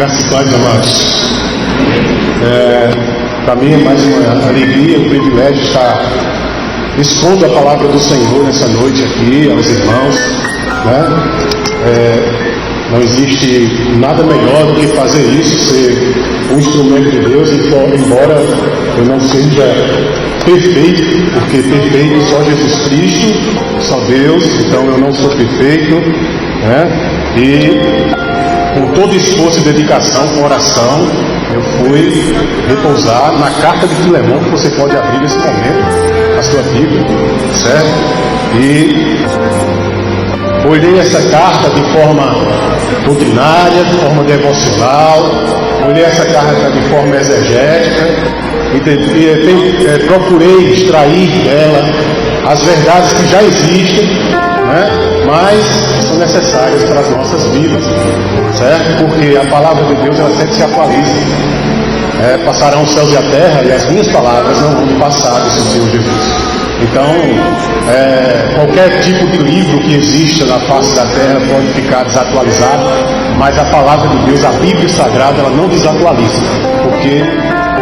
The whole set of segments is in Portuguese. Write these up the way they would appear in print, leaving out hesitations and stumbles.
Graças a Deus, amados. Para mim é mais uma alegria, um privilégio estar expondo a palavra do Senhor nessa noite aqui aos irmãos, né? Não existe nada melhor do que fazer isso, ser um instrumento de Deus, embora eu não seja perfeito, porque perfeito só Jesus Cristo, só Deus, então eu não sou perfeito, né? E com todo esforço e dedicação, com oração, eu fui repousar na carta de Filemão, que você pode abrir nesse momento, a sua Bíblia, certo? E olhei essa carta de forma doutrinária, de forma devocional, olhei essa carta de forma exegética e procurei extrair dela as verdades que já existem, né? Mas são necessárias para as nossas vidas, certo? Porque a palavra de Deus ela sempre se atualiza. Passarão os céus e a terra, e as minhas palavras não vão passar, disse o Senhor Jesus. Então, qualquer tipo de livro que exista na face da terra pode ficar desatualizado, mas a palavra de Deus, a Bíblia Sagrada, ela não desatualiza, porque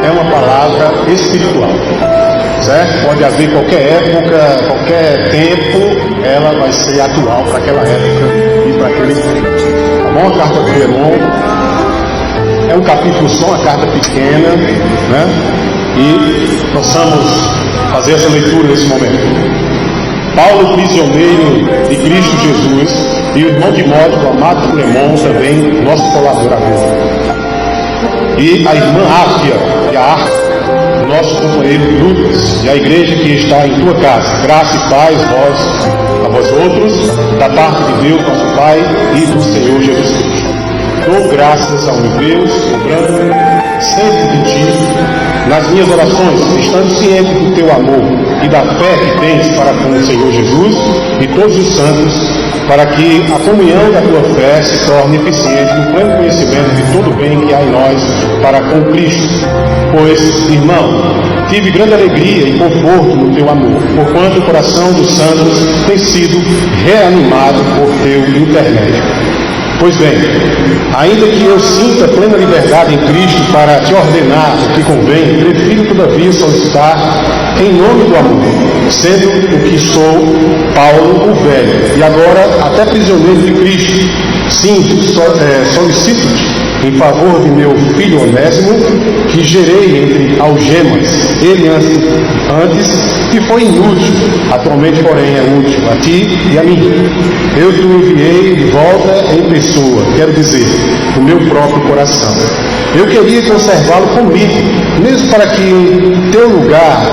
é uma palavra espiritual, certo? Pode haver qualquer época, qualquer tempo, ela vai ser atual para aquela época e para aquele tempo. Tá bom? A carta de Filemão é um capítulo só, uma carta pequena, né? E possamos fazer essa leitura nesse momento. Paulo, prisioneiro de Cristo Jesus, e o irmão Timóteo, o amado Filemão, também nosso colaborador, e a irmã Áfia e a Arca, o nosso companheiro Lucas, e a igreja que está em tua casa. Graça e paz a vós outros, da parte de Deus nosso Pai e do Senhor Jesus Cristo. Dou graças ao meu Deus, lembrando sempre de ti nas minhas orações, estando ciente do teu amor e da fé que tens para com o Senhor Jesus e todos os santos, para que a comunhão da tua fé se torne eficiente no pleno conhecimento de todo o bem que há em nós para com Cristo. Pois, irmão, tive grande alegria e conforto no teu amor, porquanto o coração dos santos tem sido reanimado por teu intermédio. Pois bem, ainda que eu sinta plena liberdade em Cristo para te ordenar o que convém, prefiro todavia solicitar em nome do amor, sendo o que sou, Paulo o velho, e agora até prisioneiro de Cristo. Sim, solicito-te em favor de meu filho Onésimo, que gerei entre algemas. Ele antes que foi inútil, atualmente porém é útil a ti e a mim. Eu te enviei de volta em pessoa, quero dizer, do meu próprio coração. Eu queria conservá-lo comigo, mesmo para que em teu lugar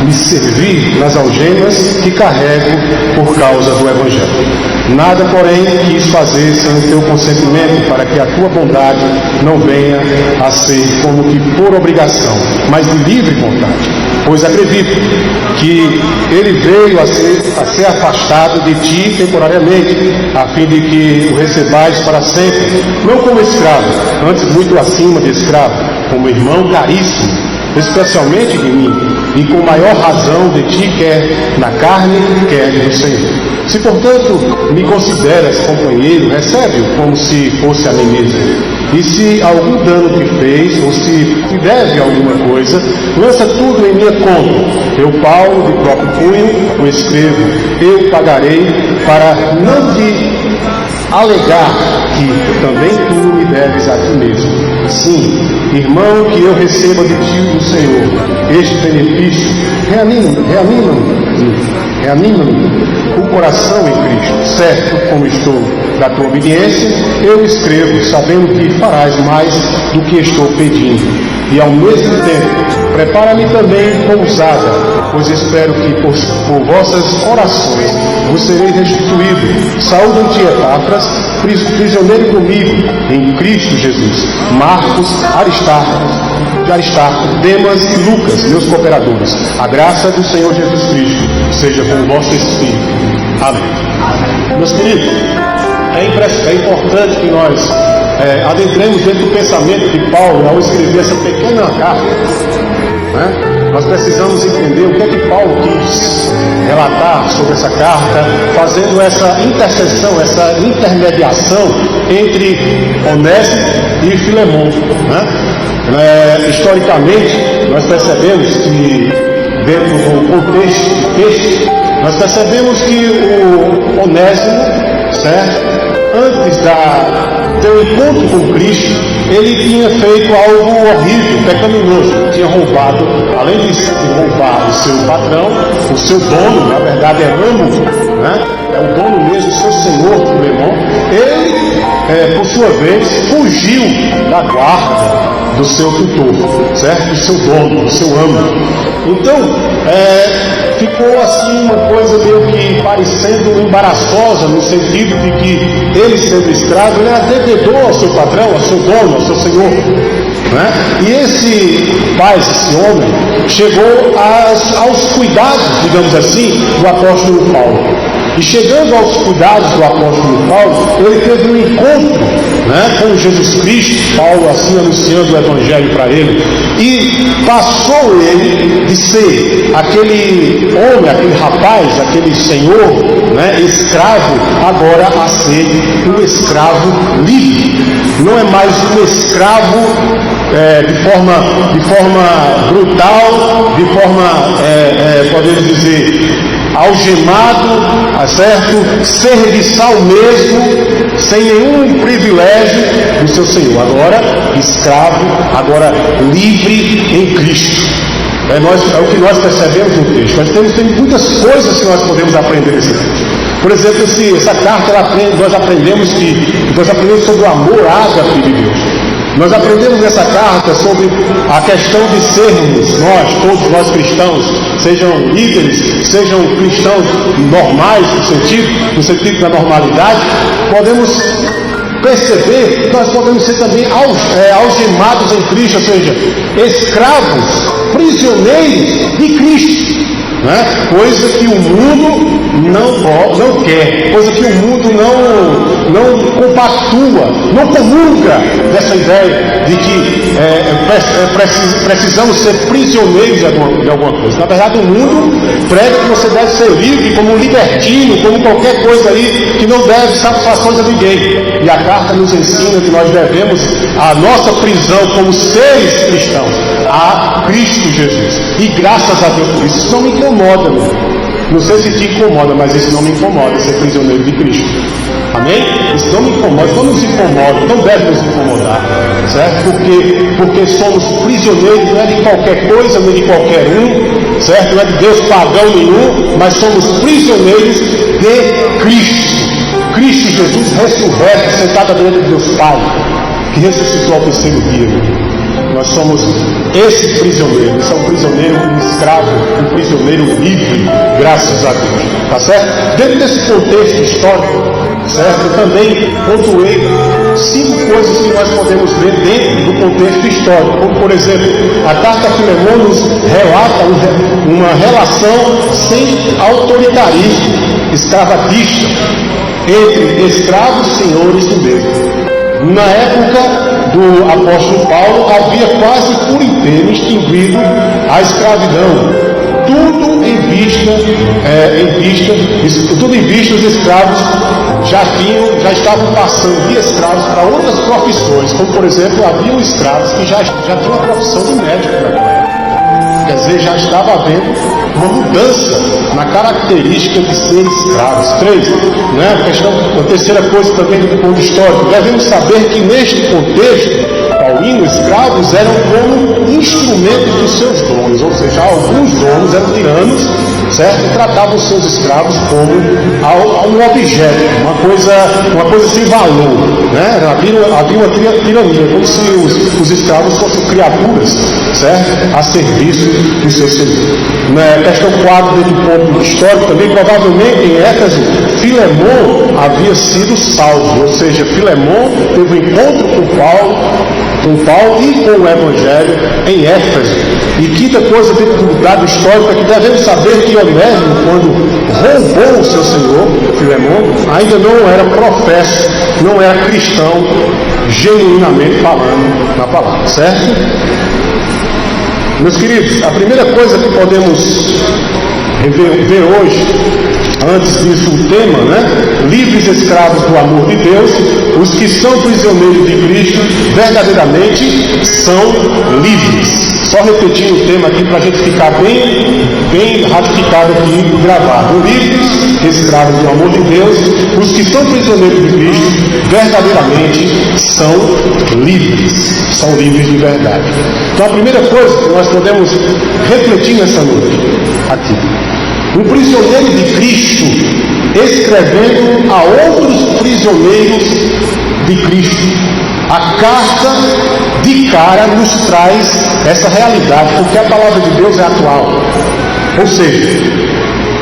me servir nas algemas que carrego por causa do Evangelho. Nada, porém, quis fazer sem o teu consentimento, para que a tua bondade não venha a ser como que por obrigação, mas de livre vontade. Pois acredito que ele veio a ser afastado de ti temporariamente, a fim de que o recebais para sempre, não como escravo, antes muito acima de escravo, como irmão caríssimo, especialmente de mim, e com maior razão de ti, quer na carne, quer no Senhor. Se, portanto, me consideras companheiro, recebe-o como se fosse a mim mesmo. E se algum dano te fez, ou se te deve alguma coisa, lança tudo em minha conta. Eu, Paulo, de próprio punho, o escrevo. Eu pagarei, para não te alegar que também tu me deves a ti mesmo. Sim, irmão, que eu receba de ti do Senhor este benefício, reanima-me o coração em Cristo, certo como estou da tua obediência, eu escrevo, sabendo que farás mais do que estou pedindo, e ao mesmo tempo prepara-me também pousada, pois espero que por vossas orações vos serei restituído. Saúdam-te, Epáfras, prisioneiro comigo em Cristo Jesus, Marcos, Aristarco, Demas e Lucas, meus cooperadores. A graça do Senhor Jesus Cristo seja com o vosso espírito. Amém. Meus queridos, é importante que nós adentremos dentro do pensamento de Paulo ao escrever essa pequena carta, né? Nós precisamos entender o que é que Paulo quis relatar sobre essa carta, fazendo essa intercessão, essa intermediação entre Onésimo e Filemon, né? Historicamente, nós percebemos que, dentro do contexto do texto, nós percebemos que o Onésimo, certo? Antes do teu encontro com Cristo, ele tinha feito algo horrível, pecaminoso. Tinha roubado, além de roubar o seu patrão, o seu dono, na verdade é amo, né? É o dono mesmo, o seu senhor, Filemon. Ele, por sua vez, fugiu da guarda do seu tutor, certo? Do seu dono, do seu amo. Então, ficou assim uma coisa meio que parecendo embaraçosa, no sentido de que ele, sendo escravo, ele era devedor ao seu patrão, ao seu dono, ao seu senhor, né? E esse homem, chegou aos cuidados, digamos assim, do apóstolo Paulo. E chegando aos cuidados do apóstolo Paulo, ele teve um encontro, né, com Jesus Cristo, Paulo assim anunciando o Evangelho para ele, e passou ele de ser aquele homem, aquele rapaz, aquele senhor, né, escravo, agora a ser um escravo livre. Não é mais um escravo de forma brutal, de forma, podemos dizer, algemado, certo? Serviçal mesmo, sem nenhum privilégio do seu Senhor. Agora escravo, agora livre em Cristo. É o que nós percebemos no texto. Nós temos muitas coisas que nós podemos aprender nesse texto. Por exemplo, essa carta nós aprendemos sobre o amor ágape de Deus. Nós aprendemos nessa carta sobre a questão de sermos todos nós cristãos, sejam líderes, sejam cristãos normais no sentido da normalidade, podemos perceber que nós podemos ser também algemados em Cristo, ou seja, escravos, prisioneiros de Cristo, né? Coisa que o mundo não quer, coisa que o mundo não compactua, não comunga dessa ideia de que precisamos ser prisioneiros de alguma coisa. Na verdade, o mundo prega que você deve ser livre, como um libertino, como qualquer coisa aí, que não deve satisfações a ninguém. E a carta nos ensina que nós devemos a nossa prisão como seres cristãos a Cristo Jesus. E graças a Deus por isso. Isso não me incomoda, meu. Não sei se te incomoda, mas isso não me incomoda, ser prisioneiro de Cristo. Amém? Isso não me incomoda, não nos incomoda, não deve nos incomodar, certo? Porque somos prisioneiros, não é de qualquer coisa, nem de qualquer um, certo? Não é de Deus pagão nenhum, mas somos prisioneiros de Cristo. Cristo Jesus ressurreto, sentado à direita de Deus Pai, que ressuscitou ao terceiro dia. Nós somos esse prisioneiro, esse é um prisioneiro, um escravo, um prisioneiro livre, graças a Deus, tá certo? Dentro desse contexto histórico, certo? Eu também pontuei 5 coisas que nós podemos ver dentro do contexto histórico, como por exemplo, a carta a Filemon nos relata uma relação sem autoritarismo escravagista entre escravos e senhores do mesmo. Na época do apóstolo Paulo, havia quase por inteiro extinguido a escravidão. Tudo em vista, os escravos já estavam passando de escravos para outras profissões, como por exemplo, haviam escravos que já tinham a profissão de médico naquela época. Quer dizer, já estava havendo uma mudança na característica de ser escravos. 3, né? A terceira coisa também do ponto histórico, devemos saber que neste contexto paulino, escravos eram como instrumentos dos seus donos, ou seja, alguns donos eram tiranos, certo? E tratavam os seus escravos como um objeto, uma coisa sem valor, né? Havia uma tirania, como se os escravos fossem criaturas, certo? A serviço do seu senhor. Na questão 4 do ponto histórico também, provavelmente em Éfeso, Filemon havia sido salvo, ou seja, Filemon teve um encontro com Paulo e com o Evangelho em Éfeso. E quinta coisa dentro do dado histórico é que devemos saber que Onésimo, quando roubou o seu senhor, Filemon, ainda não era professo, não era cristão, genuinamente falando na palavra, certo? Meus queridos, a primeira coisa que podemos ver hoje, antes disso o tema, livres escravos do amor de Deus, os que são prisioneiros de Cristo, verdadeiramente são livres. Só repetindo o tema aqui para a gente ficar bem ratificado aqui, gravado. Livres, escravos do amor de Deus, os que são prisioneiros de Cristo, verdadeiramente são livres de verdade. Então a primeira coisa que nós podemos refletir nessa noite, aqui, um prisioneiro de Cristo escrevendo a outros prisioneiros de Cristo. A carta de cara nos traz essa realidade, porque a palavra de Deus é atual. Ou seja,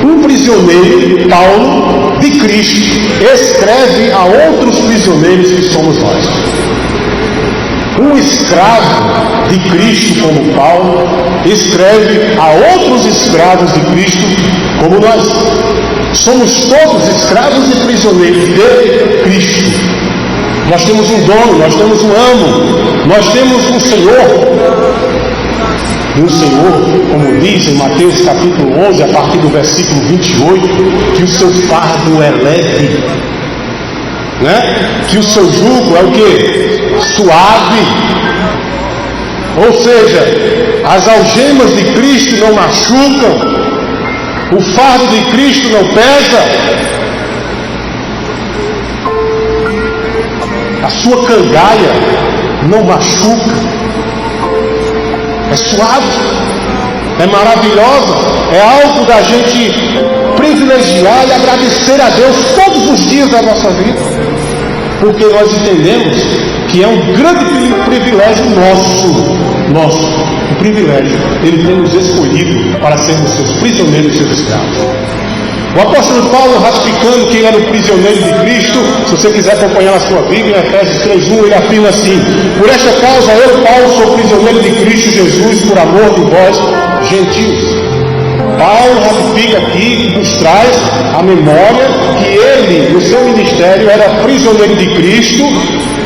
um prisioneiro, Paulo, de Cristo, escreve a outros prisioneiros que somos nós. Um escravo de Cristo como Paulo escreve a outros escravos de Cristo como nós. Somos todos escravos e prisioneiros de Cristo. Nós temos um dono, nós temos um amo, nós temos um Senhor. E o Senhor, como diz em Mateus capítulo 11, a partir do versículo 28, que o seu fardo é leve, que o seu jugo é o quê? Suave. Ou seja, as algemas de Cristo não machucam, o fardo de Cristo não pesa, a sua cangaia não machuca, é suave, é maravilhosa, é algo da gente privilegiar e agradecer a Deus todos os dias da nossa vida, porque nós entendemos que é um grande privilégio nosso, um privilégio. Ele tem nos escolhido para sermos seus prisioneiros e seus escravos. O apóstolo Paulo, ratificando que ele era o prisioneiro de Cristo, se você quiser acompanhar na sua Bíblia, em Efésios 3:1, ele afirma assim: por esta causa eu, Paulo, sou prisioneiro de Cristo Jesus, por amor de vós, gentios. Paulo ratifica aqui, nos traz a memória que ele, no seu ministério, era prisioneiro de Cristo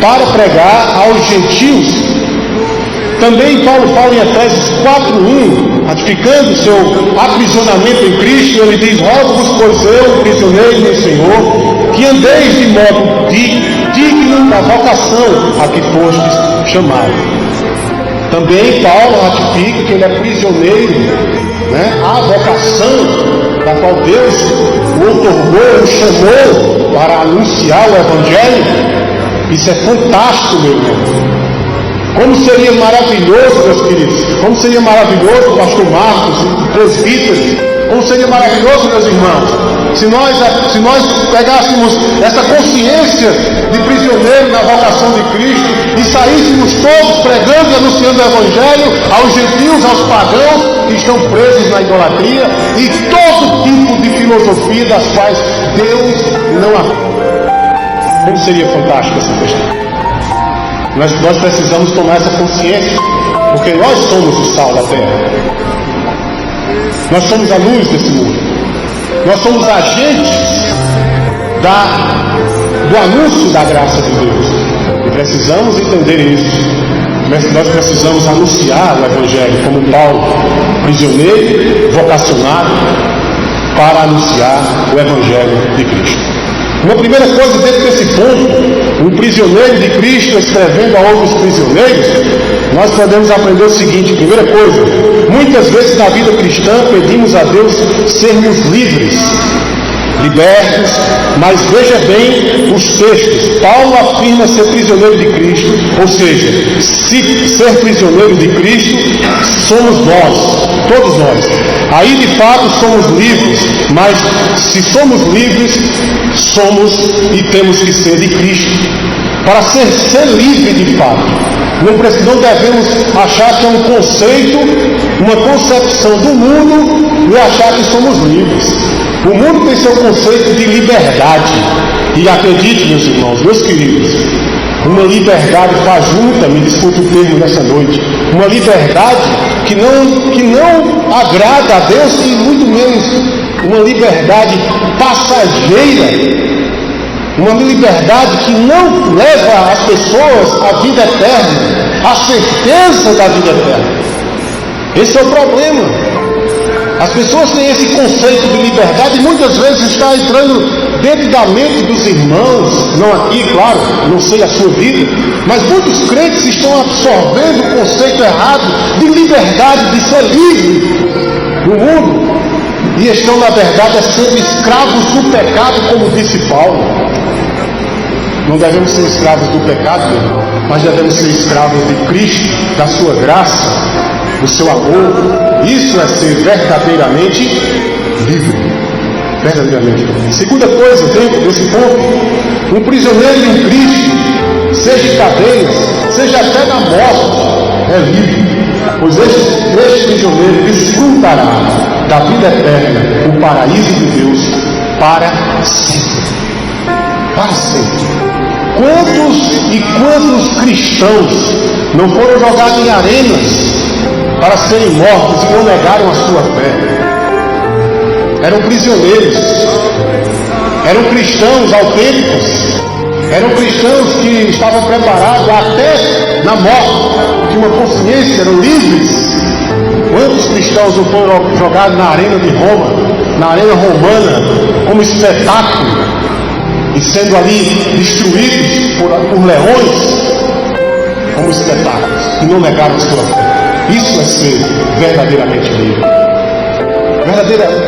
para pregar aos gentios. Também Paulo fala em Efésios 4:1, ratificando seu aprisionamento em Cristo, ele diz: rogo-vos, pois eu, prisioneiro do Senhor, que andeis de modo digno da vocação a que fostes chamados. Também Paulo ratifica que ele é prisioneiro, à vocação da qual Deus o outorgou, o chamou para anunciar o Evangelho. Isso é fantástico, meu irmão. Como seria maravilhoso, meus queridos, como seria maravilhoso, pastor Marcos, presbíteros, como seria maravilhoso, meus irmãos, se nós pegássemos essa consciência de prisioneiro na vocação de Cristo e saíssemos todos pregando e anunciando o Evangelho aos gentios, aos pagãos que estão presos na idolatria e todo tipo de filosofia das quais Deus não há. Como seria fantástica essa questão. Nós precisamos tomar essa consciência, porque nós somos o sal da terra. Nós somos a luz desse mundo. Nós somos agentes do anúncio da graça de Deus. E precisamos entender isso. Nós precisamos anunciar o Evangelho como Paulo, prisioneiro, vocacionado, para anunciar o Evangelho de Cristo. Uma primeira coisa dentro desse ponto, um prisioneiro de Cristo escrevendo a outros prisioneiros, nós podemos aprender o seguinte: primeira coisa, muitas vezes na vida cristã pedimos a Deus sermos livres, libertos, mas veja bem os textos. Paulo afirma ser prisioneiro de Cristo, ou seja, se ser prisioneiro de Cristo somos nós, todos nós. Aí de fato somos livres, mas se somos livres, somos e temos que ser de Cristo. Para ser livre de fato, não devemos achar que é um conceito, uma concepção do mundo e achar que somos livres. O mundo tem seu conceito de liberdade. E acredite, meus irmãos, meus queridos, uma liberdade fajuta, me desculpe o termo nessa noite, uma liberdade que não agrada a Deus e muito menos uma liberdade passageira, uma liberdade que não leva as pessoas à vida eterna, à certeza da vida eterna. Esse é o problema. As pessoas têm esse conceito de liberdade e muitas vezes está entrando dentro da mente dos irmãos, não aqui, claro, não sei a sua vida, mas muitos crentes estão absorvendo o conceito errado de liberdade, de ser livre no mundo, e estão, na verdade, sendo escravos do pecado, como disse Paulo. Não devemos ser escravos do pecado, mas devemos ser escravos de Cristo, da sua graça, do seu amor. Isso é ser verdadeiramente livre. Verdadeiramente livre. Segunda coisa, dentro desse ponto, um prisioneiro em Cristo, seja em cadeias, seja até na morte, é livre. Pois este prisioneiro desfrutará da vida eterna, o paraíso de Deus, para sempre. Para sempre. Quantos cristãos não foram jogados em arenas para serem mortos e não negaram a sua fé? Eram prisioneiros, eram cristãos autênticos, eram cristãos que estavam preparados até na morte, tinham uma consciência, eram livres. Quantos cristãos não foram jogados na arena de Roma, na arena romana, como espetáculo, e sendo ali destruídos por leões, como espetáculos, e não negaram a sua fé? Isso é ser verdadeiramente livre.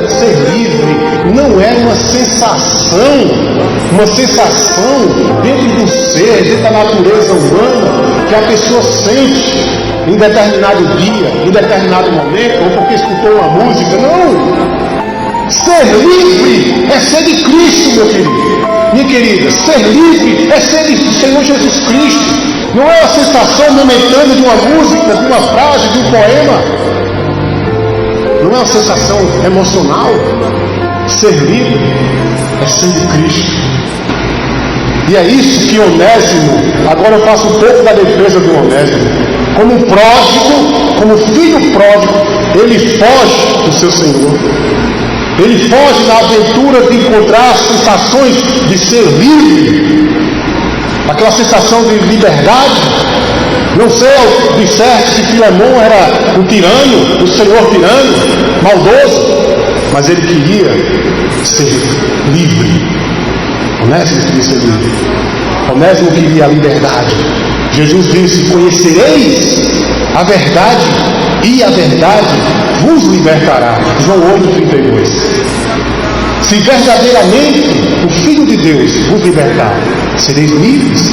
Ser livre não é uma sensação dentro do ser, dentro da natureza humana, que a pessoa sente em determinado dia, em determinado momento, ou porque escutou uma música. Não! Ser livre é ser de Cristo, meu querido. Minha querida, ser livre é ser do Senhor Jesus Cristo. Não é a sensação momentânea de uma música, de uma frase, de um poema. Não é uma sensação emocional. Ser livre é ser de Cristo. E é isso que Onésimo, agora eu faço um pouco da defesa do Onésimo. Como pródigo, como filho pródigo, ele foge do seu Senhor. Ele foge da aventura de encontrar sensações de ser livre, aquela sensação de liberdade. Não sei ao de certo se Filemão era um tirano, um senhor tirano, maldoso, mas ele queria ser livre. Onésimo queria ser livre. Onésimo queria a liberdade. Jesus disse: conhecereis a verdade, e a verdade vos libertará. João 8,32. Se verdadeiramente o Filho de Deus vos libertar, sereis livres.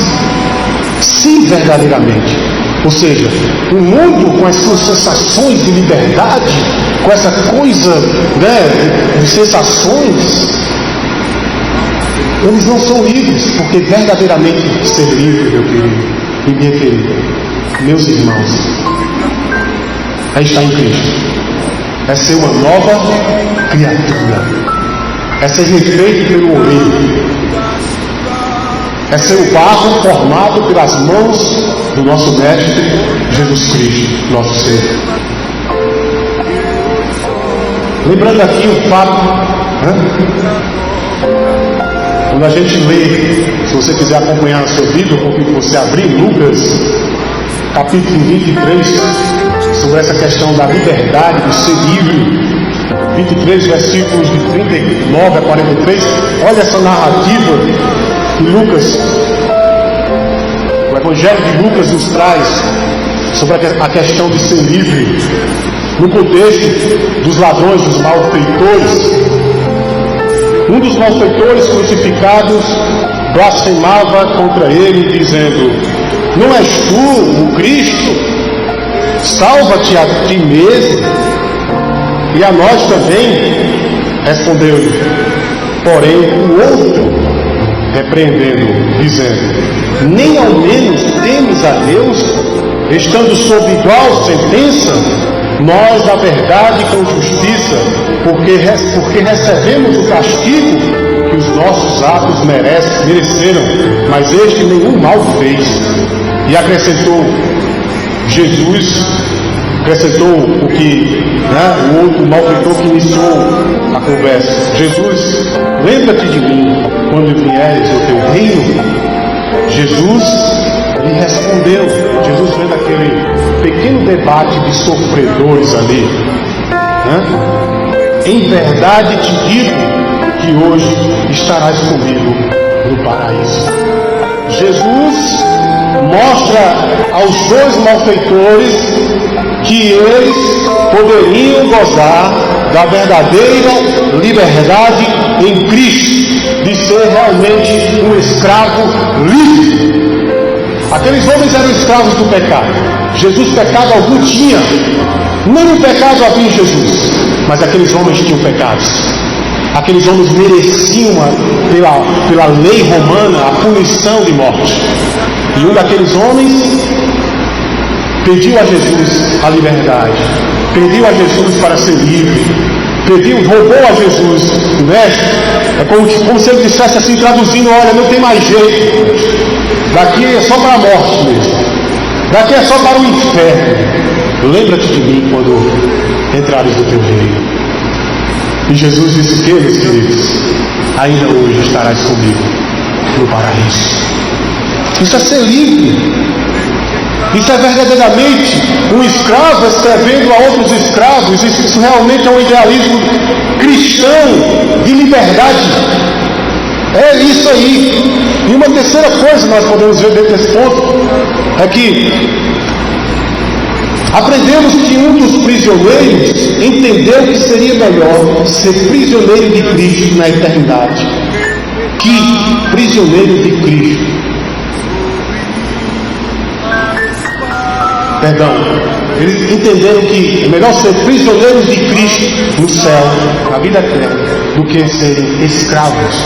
Se verdadeiramente. Ou seja, o mundo com as suas sensações de liberdade, com essa coisa, de sensações, eles não são livres, porque verdadeiramente ser livre, meu querido e minha querida, meus irmãos, é estar em Cristo, é ser uma nova criatura, é ser refeito pelo oleiro, é ser o barro formado pelas mãos do nosso Mestre Jesus Cristo, nosso Senhor. Lembrando aqui o fato, quando a gente lê, se você quiser acompanhar a sua Bíblia, eu convido você a abrir Lucas, capítulo 23, sobre essa questão da liberdade, do ser livre. 23 versículos de 39 a 43. Olha essa narrativa que Lucas, o Evangelho de Lucas nos traz sobre a questão de ser livre, no contexto dos ladrões, dos malfeitores. Um dos malfeitores crucificados blasfemava contra ele, dizendo: não és tu o Cristo? Salva-te a ti mesmo e a nós também. Respondeu-lhe, porém, o outro, repreendendo, dizendo: nem ao menos temes a Deus, estando sob igual sentença? Nós, na verdade, com justiça, porque recebemos o castigo que os nossos atos mereceram, mas este nenhum mal fez. E acrescentou o que, o outro malfeitor que iniciou a conversa: Jesus, lembra-te de mim quando vieres o teu reino. Jesus Ele respondeu, Jesus vendo aquele pequeno debate de sofredores ali, em verdade te digo que hoje estarás comigo no paraíso. Jesus mostra aos dois malfeitores que eles poderiam gozar da verdadeira liberdade em Cristo, de ser realmente um escravo livre. Aqueles homens eram escravos do pecado. Jesus pecado algum tinha. Nenhum pecado havia em Jesus, mas aqueles homens tinham pecados. Aqueles homens mereciam pela lei romana a punição de morte. E um daqueles homens pediu a Jesus a liberdade, pediu a Jesus para ser livre, roubou a Jesus, mestre. É como se ele dissesse assim, traduzindo: olha, não tem mais jeito, daqui é só para a morte mesmo, daqui é só para o inferno. Lembra-te de mim quando entrares no teu reino. E Jesus disse que, meus queridos, ainda hoje estarás comigo no paraíso. Isso é ser livre. Isso é verdadeiramente um escravo escrevendo a outros escravos. Isso realmente é um idealismo cristão de liberdade. É isso aí. E uma terceira coisa que nós podemos ver dentro desse ponto é que aprendemos que um dos prisioneiros entendeu que seria melhor ser prisioneiro de Cristo na eternidade que prisioneiro de Cristo. Perdão, eles entenderam que é melhor ser prisioneiros de Cristo no céu, na vida eterna, do que serem escravos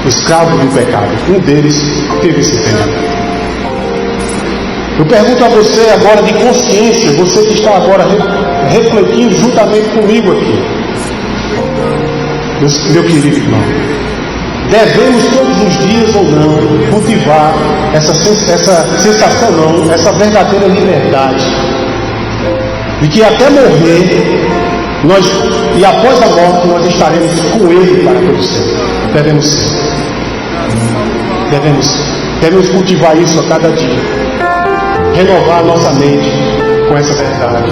do pecado. Um deles teve esse entendimento. Eu pergunto a você agora de consciência, você que está agora refletindo juntamente comigo aqui, meu querido irmão, devemos todos os dias ou não cultivar essa sensação não, essa verdadeira liberdade de que até morrer e após a morte nós estaremos com Ele para todo sempre. Devemos ser. Devemos cultivar isso a cada dia. Renovar a nossa mente com essa verdade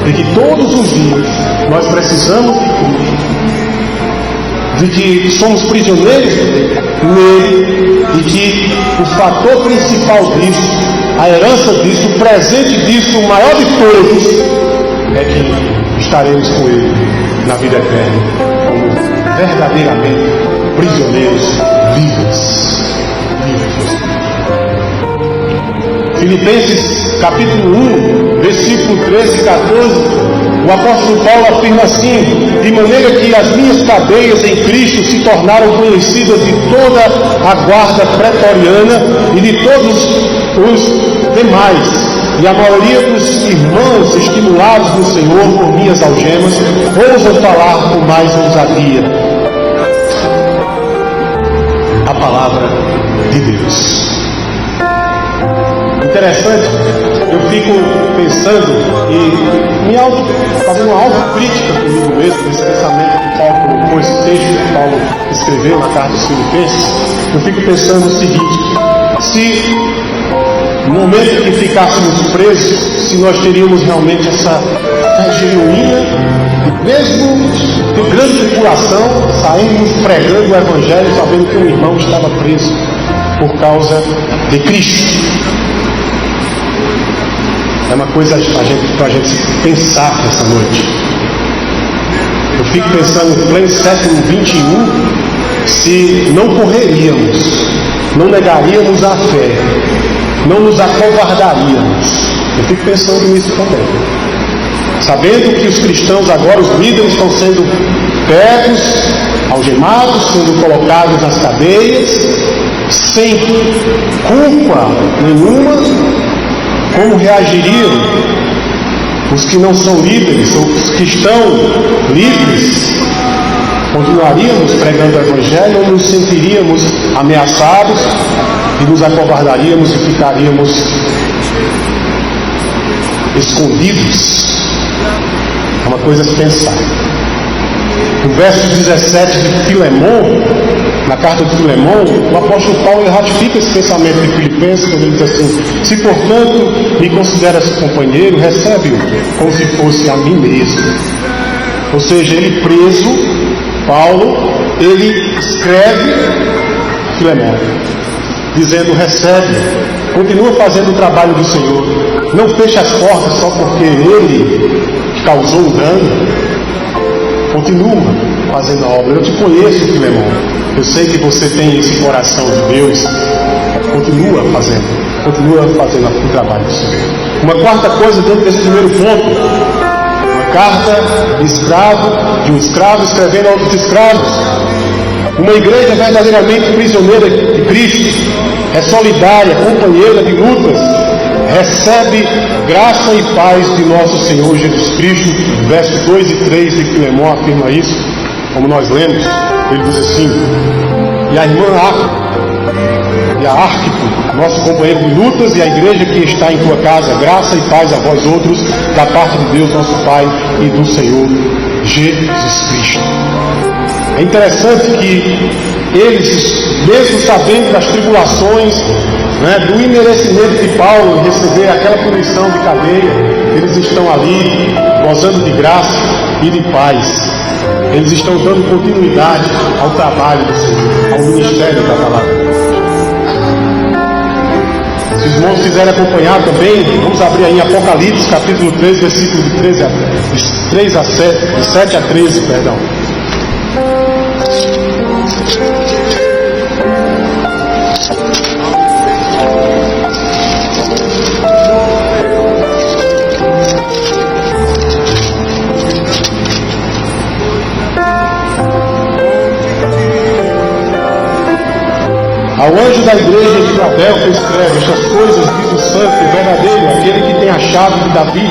de que todos os dias nós precisamos de Cristo, de que somos prisioneiros nele e que o fator principal disso, a herança disso, o presente disso, o maior de todos, é que estaremos com ele na vida eterna como verdadeiramente prisioneiros livres. Filipenses capítulo 1, versículo 13 e 14, o apóstolo Paulo afirma assim: de maneira que as minhas cadeias em Cristo se tornaram conhecidas de toda a guarda pretoriana e de todos os demais, e a maioria dos irmãos, estimulados no Senhor por minhas algemas, ousam falar com mais ousadia a palavra de Deus. Interessante, eu fico pensando e fazendo uma autocrítica comigo mesmo, nesse pensamento que Paulo colocou, esse texto que Paulo escreveu na carta dos Filipenses. Eu fico pensando o seguinte: se no momento que ficássemos presos, se nós teríamos realmente essa fé genuína, mesmo de grande tribulação, saímos pregando o Evangelho, sabendo que um irmão estava preso por causa de Cristo. É uma coisa para a gente pensar nessa noite. Eu fico pensando, em pleno século XXI, se não correríamos, não negaríamos a fé, não nos acovardaríamos. Eu fico pensando nisso também. Sabendo que os cristãos agora, os líderes, estão sendo pegos, algemados, sendo colocados nas cadeias, sem culpa nenhuma. Como reagiriam os que não são líderes, ou os que estão livres? Continuaríamos pregando o Evangelho ou nos sentiríamos ameaçados e nos acovardaríamos e ficaríamos escondidos? É uma coisa a se pensar. No verso 17 de Filemon, na carta de Filemon, o apóstolo Paulo ratifica esse pensamento de Filipenses, quando ele diz assim: se portanto me consideras companheiro, recebe-o como se fosse a mim mesmo. Ou seja, ele preso, Paulo, ele escreve Filemon, dizendo: recebe, continua fazendo o trabalho do Senhor, não feche as portas só porque ele causou um dano, continua fazendo a obra. Eu te conheço, Filemon, eu sei que você tem esse coração de Deus, continua fazendo o trabalho do Senhor. Uma quarta coisa dentro desse primeiro ponto, uma carta de um escravo escrevendo a outros escravos. Uma igreja verdadeiramente prisioneira de Cristo é solidária, companheira de lutas, recebe graça e paz de nosso Senhor Jesus Cristo. Versos 2 e 3 de Filemon afirma isso, como nós lemos. Ele diz assim: e a irmã Arquipo, nosso companheiro de lutas, e a igreja que está em tua casa, graça e paz a vós outros, da parte de Deus nosso Pai e do Senhor Jesus Cristo. É interessante que eles, mesmo sabendo das tribulações, do imerecimento de Paulo em receber aquela punição de cadeia, eles estão ali gozando de graça e de paz. Eles estão dando continuidade ao trabalho do Senhor, ao ministério da palavra. Se os irmãos quiserem acompanhar também, vamos abrir aí em Apocalipse, capítulo 3, versículos de 7 a 13, perdão. Ao anjo da igreja de Filadélfia escreve: estas coisas diz o santo e verdadeiro, aquele que tem a chave de Davi,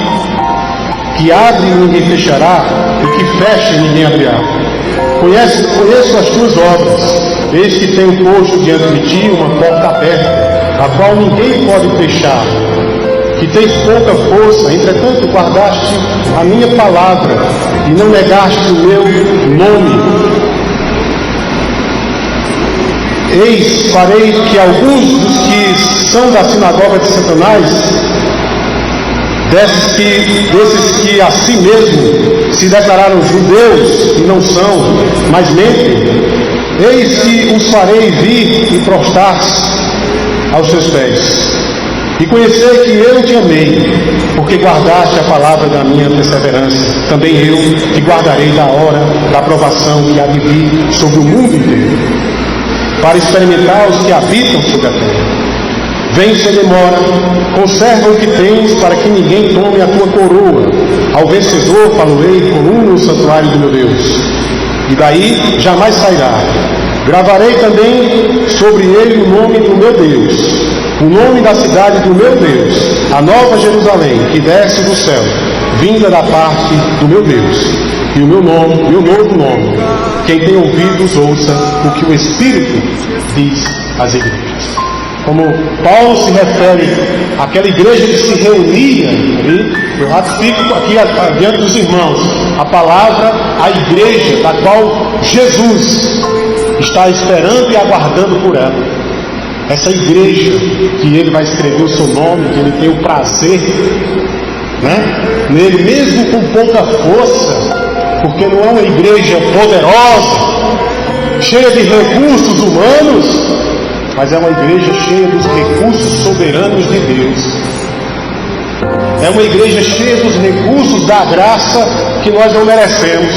que abre e ninguém fechará, e que fecha e ninguém abrirá. Conheço as tuas obras, eis que tenho posto diante de ti uma porta aberta, a qual ninguém pode fechar, que tens pouca força, entretanto guardaste a minha palavra, e não negaste o meu nome. Eis, farei que alguns dos que são da sinagoga de Satanás, desses que a si mesmo se declararam judeus e não são, mas mentem, eis que os farei vir e prostrar-se aos seus pés. E conhecer que eu te amei, porque guardaste a palavra da minha perseverança. Também eu te guardarei da hora da provação que há de vir sobre o mundo inteiro, para experimentar os que habitam sobre a terra. Vem sem demora, conserva o que tens, para que ninguém tome a tua coroa. Ao vencedor faloei com no santuário do meu Deus, e daí jamais sairá. Gravarei também sobre ele o nome do meu Deus, o nome da cidade do meu Deus, a nova Jerusalém, que desce do céu, vinda da parte do meu Deus, e o meu novo nome. Quem tem ouvidos, ouça o que o Espírito diz às igrejas. Como Paulo se refere àquela igreja que se reunia ali, eu ratifico aqui diante dos irmãos a palavra, a igreja da qual Jesus está esperando e aguardando por ela. Essa igreja que ele vai escrever o seu nome, que ele tem o prazer, nele, mesmo com pouca força, porque não é uma igreja poderosa, cheia de recursos humanos, mas é uma igreja cheia dos recursos soberanos de Deus. É uma igreja cheia dos recursos da graça que nós não merecemos,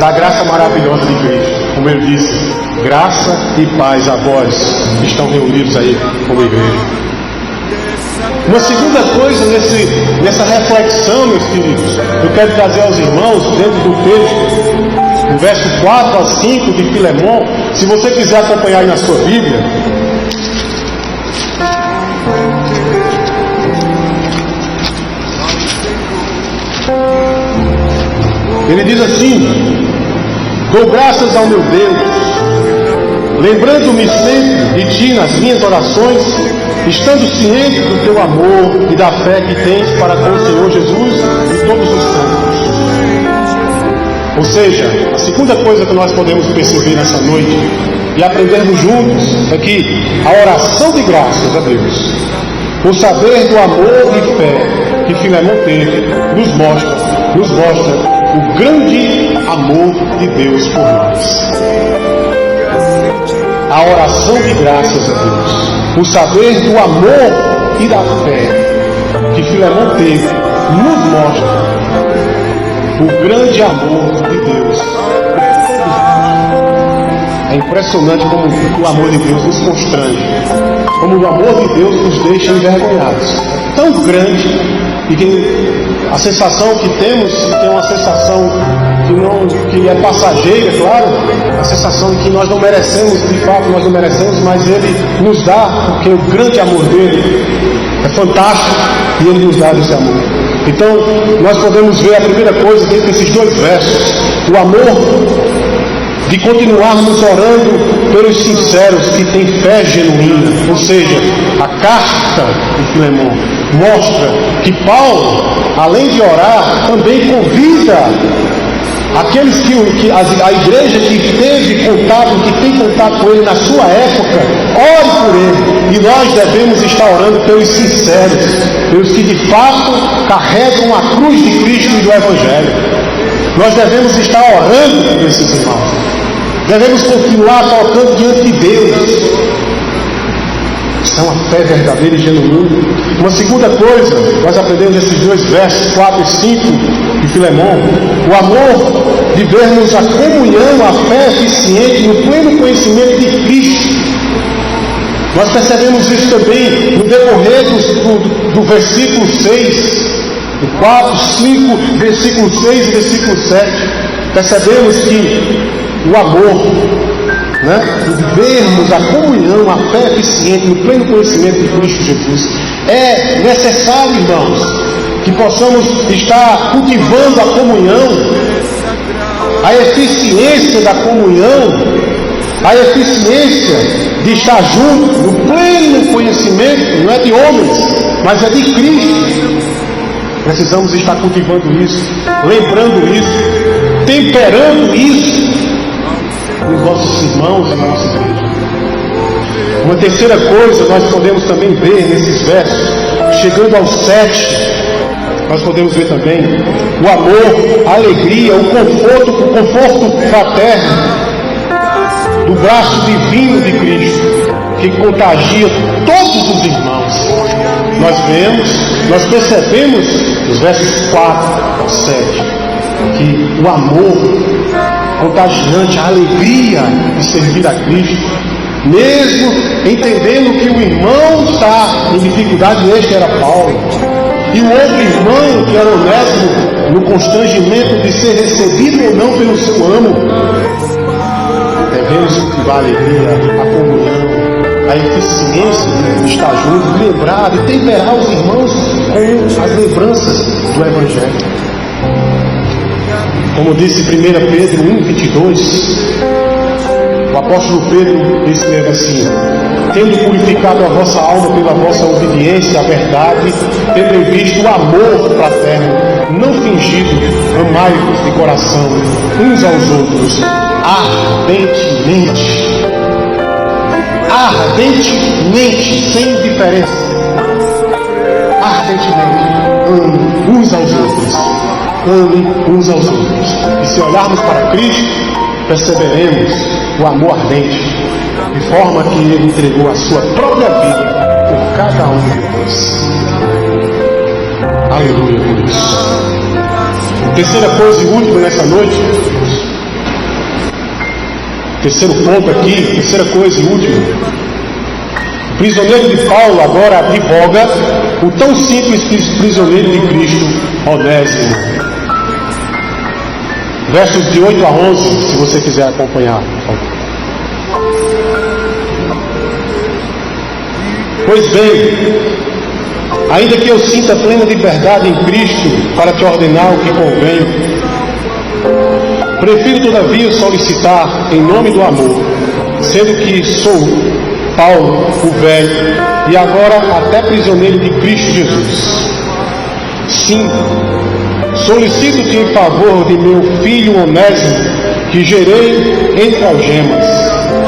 da graça maravilhosa de Cristo. Como ele disse, graça e paz a vós que estão reunidos aí como igreja. Uma segunda coisa nessa reflexão, meus queridos, eu quero trazer aos irmãos, dentro do texto, no verso 4 a 5 de Filemon. Se você quiser acompanhar aí na sua Bíblia, ele diz assim: dou graças ao meu Deus, lembrando-me sempre de ti nas minhas orações, estando ciente do teu amor e da fé que tens para com o Senhor Jesus e todos os santos. Ou seja, a segunda coisa que nós podemos perceber nessa noite e aprendermos juntos é que a oração de graças a Deus, o saber do amor e fé que Filemão teve, nos mostra o grande amor de Deus por nós. A oração de graças a Deus, o saber do amor e da fé que Filemão teve, nos mostra o grande amor de Deus. É impressionante como o amor de Deus nos constrange, como o amor de Deus nos deixa envergonhados. Tão grande, e que a sensação que temos é uma sensação que é passageira, claro, a sensação de que nós não merecemos, de fato nós não merecemos, mas Ele nos dá, porque o grande amor dele é fantástico e Ele nos dá esse amor. Então, nós podemos ver a primeira coisa dentro desses dois versos, o amor de continuarmos orando pelos sinceros que têm fé genuína. Ou seja, a carta de Filemão mostra que Paulo, além de orar, também convida aqueles a igreja que teve contato, que tem contato com ele na sua época, ore por ele. E nós devemos estar orando pelos sinceros, pelos que de fato carregam a cruz de Cristo e do Evangelho. Nós devemos estar orando por esses irmãos. Devemos continuar colocando diante de Deus. Isso é uma fé verdadeira e genuína. Uma segunda coisa, nós aprendemos nesses dois versos, 4 e 5 de Filemão, o amor de vermos a comunhão, a fé eficiente no pleno conhecimento de Cristo. Nós percebemos isso também no decorrer do versículo 6, do 4, 5, versículo 6 e versículo 7. Percebemos que o amor, de vermos a comunhão, a fé eficiente no pleno conhecimento de Cristo Jesus, é necessário, irmãos, que possamos estar cultivando a comunhão, a eficiência da comunhão, a eficiência de estar junto no pleno conhecimento, não é de homens, mas é de Cristo. Precisamos estar cultivando isso, lembrando isso, temperando isso nos nossos irmãos e na nossa igreja. Uma terceira coisa nós podemos também ver nesses versos, chegando ao 7, nós podemos ver também o amor, a alegria, o conforto fraterno do braço divino de Cristo, que contagia todos os irmãos. Nós percebemos nos versos 4 ao 7 que o amor contagiante, a alegria de servir a Cristo, mesmo entendendo que o irmão está em dificuldade, este era Paulo, e o outro irmão, que era Onésimo, no constrangimento de ser recebido ou não pelo seu amo. Devemos cultivar a alegria, a comunhão, a eficiência de estar junto, de lembrar, de temperar os irmãos com as lembranças do Evangelho. Como disse 1 Pedro 1,22, o apóstolo Pedro escreve assim: tendo purificado a vossa alma pela vossa obediência à verdade, tendo em vista o amor fraterno, não fingido, amai-vos de coração uns aos outros, ardentemente, sem indiferença, ardentemente, uns aos outros. Amem uns aos outros. E se olharmos para Cristo, perceberemos o amor ardente, de forma que Ele entregou a sua própria vida por cada um de nós. Aleluia por isso. Terceira coisa e última nessa noite, terceiro ponto aqui, terceira coisa e última. O prisioneiro de Paulo agora advoga o tão simples prisioneiro de Cristo, Onésimo. Versos de 8 a 11, se você quiser acompanhar. Pois bem, ainda que eu sinta plena liberdade em Cristo para te ordenar o que convém, prefiro todavia solicitar em nome do amor, sendo que sou Paulo, o velho, e agora até prisioneiro de Cristo Jesus. Sim, solicito-te em favor de meu filho Onésimo, que gerei entre algemas.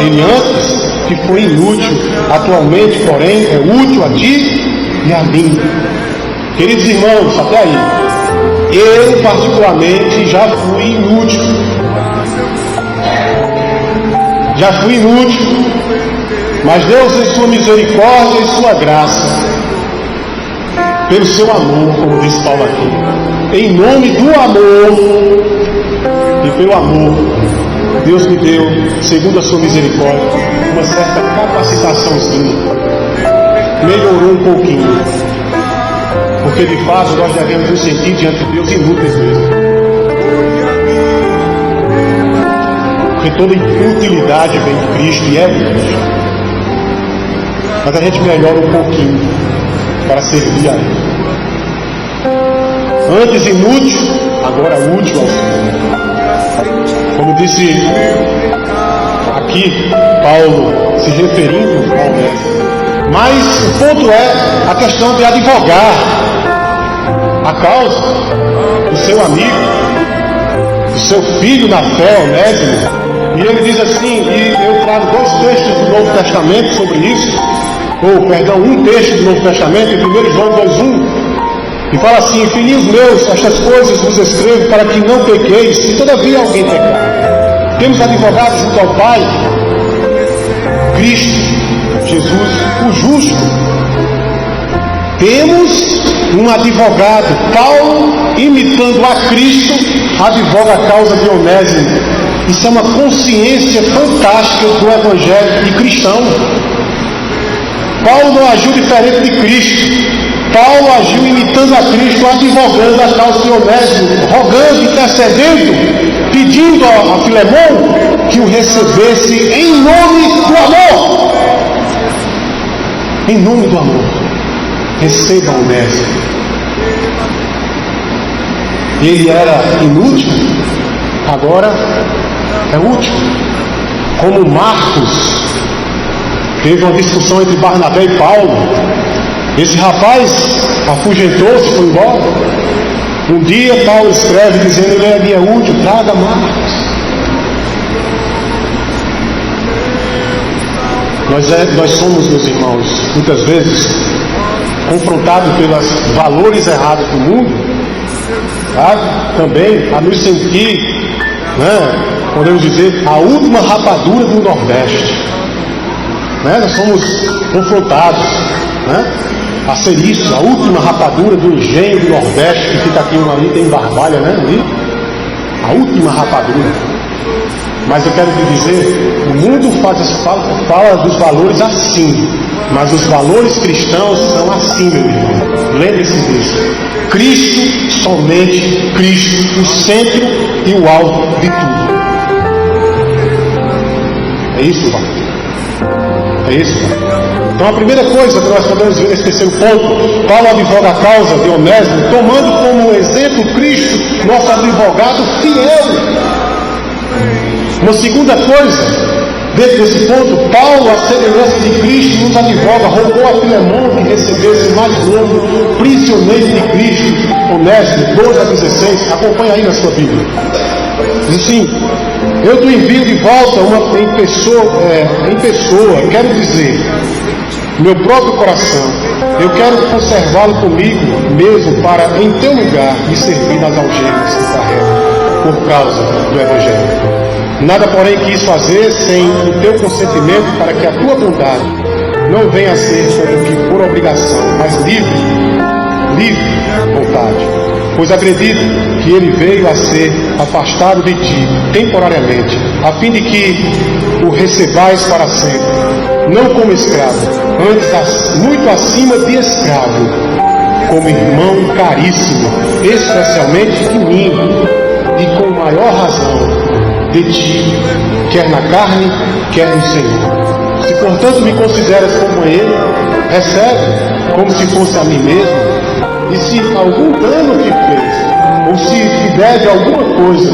Ele antes que foi inútil, atualmente, porém, é útil a ti e a mim. Queridos irmãos, até aí, eu particularmente já fui inútil. Mas Deus, em sua misericórdia e sua graça, pelo seu amor, como diz Paulo aqui, em nome do amor e pelo amor, Deus me deu, segundo a sua misericórdia, uma certa capacitaçãozinha. Melhorou um pouquinho, porque de fato nós devemos nos sentir diante de Deus inúteis mesmo, porque toda inutilidade vem de Cristo e é de Cristo. Mas a gente melhora um pouquinho para servir a Ele. Antes inútil, agora útil ao Senhor. Como disse aqui Paulo, se referindo ao Onésimo. Mas o ponto é a questão de advogar a causa do seu amigo, do seu filho na fé, Onésimo. E ele diz assim, e eu trago 2 textos do Novo Testamento sobre isso, um texto do Novo Testamento, em 1 João 2,1, e fala assim: filhinhos meus, estas coisas vos escrevo para que não pequeis, se todavia alguém pecar. Temos advogado junto ao Pai, Cristo Jesus, o justo. Temos um advogado. Paulo, imitando a Cristo, advoga a causa de Onésimo. Isso é uma consciência fantástica do Evangelho e cristão. Paulo não agiu diferente de Cristo. Paulo agiu imitando a Cristo, advogando a causa de Onésimo, rogando, intercedendo, pedindo a Filemão que o recebesse em nome do amor. Em nome do amor, receba Onésimo. Ele era inútil, agora é útil. Como Marcos, teve uma discussão entre Barnabé e Paulo. Esse rapaz afugentou-se, foi embora. Um dia Paulo escreve dizendo: ele é útil, traga Marcos. Nós somos, meus irmãos, muitas vezes confrontados pelos valores errados do mundo, tá? Também a nos sentir, podemos dizer, a última rapadura do Nordeste. Nós somos confrontados a ser isso, a última rapadura do engenho do Nordeste, que fica aqui ali, tem Barbalha, ali. A última rapadura. Mas eu quero te dizer, o mundo fala dos valores assim, mas os valores cristãos são assim, meu irmão. Lembre-se disso. Cristo, somente Cristo, o centro e o alto de tudo. É isso, irmão. É isso, irmão. Então a primeira coisa que nós podemos ver nesse terceiro ponto, Paulo advoga a causa de Onésimo, tomando como exemplo Cristo, nosso advogado fiel. Uma segunda coisa, dentro desse ponto, Paulo, a semelhança de Cristo, nos advoga, rogou a Filemão que recebesse mais novo prisioneiro de Cristo, Onésimo, 12-16, acompanha aí na sua Bíblia. Diz assim: eu te envio de volta em pessoa, quero dizer, meu próprio coração, eu quero conservá-lo comigo mesmo para, em teu lugar, me servir nas algemas que carrego, por causa do Evangelho. Nada, porém, quis fazer sem o teu consentimento, para que a tua bondade não venha a ser como que por obrigação, mas livre vontade. Pois acredito que ele veio a ser afastado de ti temporariamente, a fim de que o recebais para sempre, não como escravo, antes muito acima de escravo, como irmão caríssimo, especialmente de mim, e com maior razão de ti, quer na carne, quer no Senhor. Se portanto me consideras como ele, recebe como se fosse a mim mesmo. E se algum dano te fez, ou se te deve alguma coisa,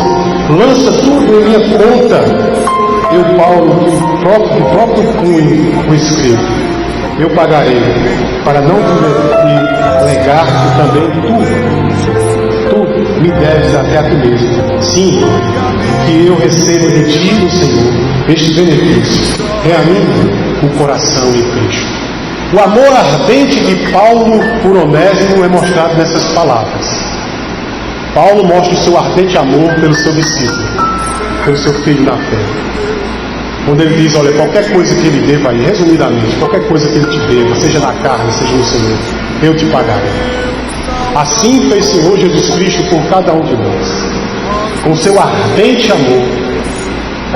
lança tudo em minha conta. Eu, Paulo, de próprio punho o escrevo. Eu pagarei, para não te alegar também tudo. me deves até a ti mesmo. Sim, que eu receba de ti, do Senhor, este benefício, reanindo o coração em Cristo. O amor ardente de Paulo por Onésimo é mostrado nessas palavras. Paulo mostra o seu ardente amor pelo seu discípulo, pelo seu filho na fé. Quando ele diz, olha, qualquer coisa que ele deva aí, resumidamente, qualquer coisa que ele te deva, seja na carne, seja no Senhor, eu te pagarei. Assim fez o Senhor Jesus Cristo por cada um de nós. Com seu ardente amor,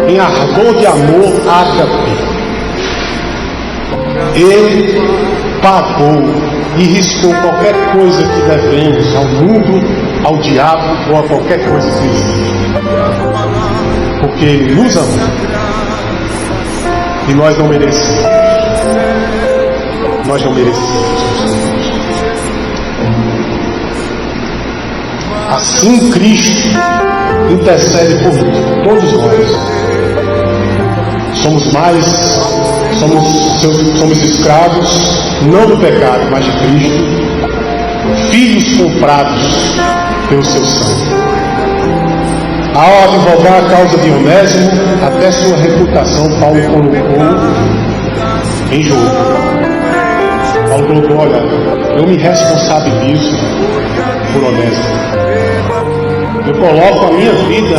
em ardor de amor ágape, Ele pagou e riscou qualquer coisa que devemos ao mundo, ao diabo ou a qualquer coisa que existe. Porque Ele nos amou e nós não merecemos. Nós não merecemos. Assim Cristo intercede por todos nós. Somos escravos, não do pecado, mas de Cristo, filhos comprados pelo seu sangue. Ao advogar a causa de Onésimo, até sua reputação, Paulo colocou em jogo. Paulo colocou, olha, eu me responsabilizo por Onésimo. Eu coloco a minha vida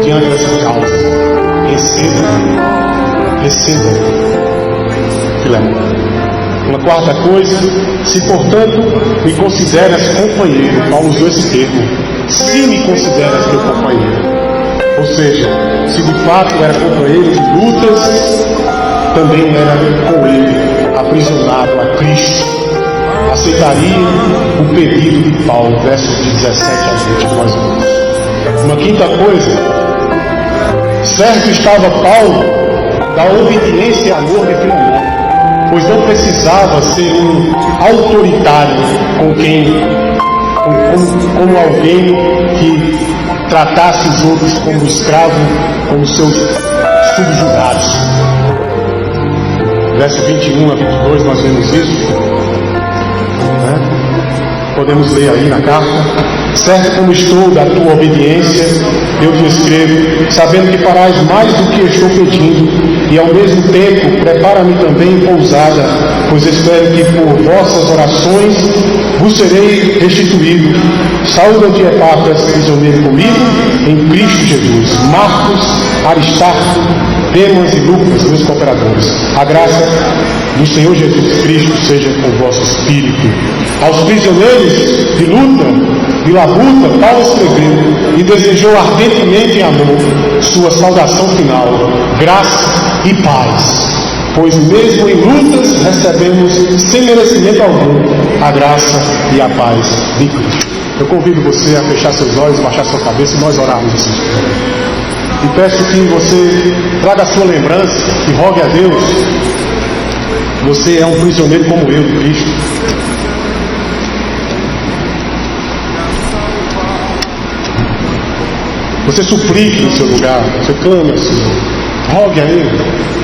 diante dessa causa. Receba, Filemão. Uma quarta coisa, se portanto me consideras companheiro, Paulo usou esse termo, se me consideras teu companheiro, ou seja, se de fato era companheiro de lutas, também era com ele aprisionado a Cristo, aceitaria o pedido de Paulo, versos de 17 a 20 mais ou menos. Uma quinta coisa, certo estava Paulo da obediência e amor de Filemão, pois não precisava ser um autoritário como alguém que tratasse os outros como escravo, como seus subjugados. Verso 21 a 22 nós vemos isso, podemos ler aí na carta. Certo como estou da tua obediência, eu te escrevo, sabendo que farás mais do que estou pedindo, e ao mesmo tempo prepara-me também pousada, pois espero que por vossas orações vos serei restituído. Saúde-te, Epáfras, prisioneiro comigo, em Cristo Jesus. Marcos, Aristarco, Demas e Lucas, meus cooperadores. A graça do Senhor Jesus Cristo seja com o vosso espírito. Aos prisioneiros de luta, de labuta, Paulo escreveu e desejou ardentemente em amor sua saudação final, graça e paz, pois mesmo em lutas recebemos sem merecimento algum a graça e a paz de Cristo. Eu convido você a fechar seus olhos, baixar sua cabeça e nós orarmos assim. E peço que você traga a sua lembrança e rogue a Deus. Você é um prisioneiro como eu de Cristo. Você suplique no seu lugar, você clama ao Senhor, rogue a Ele.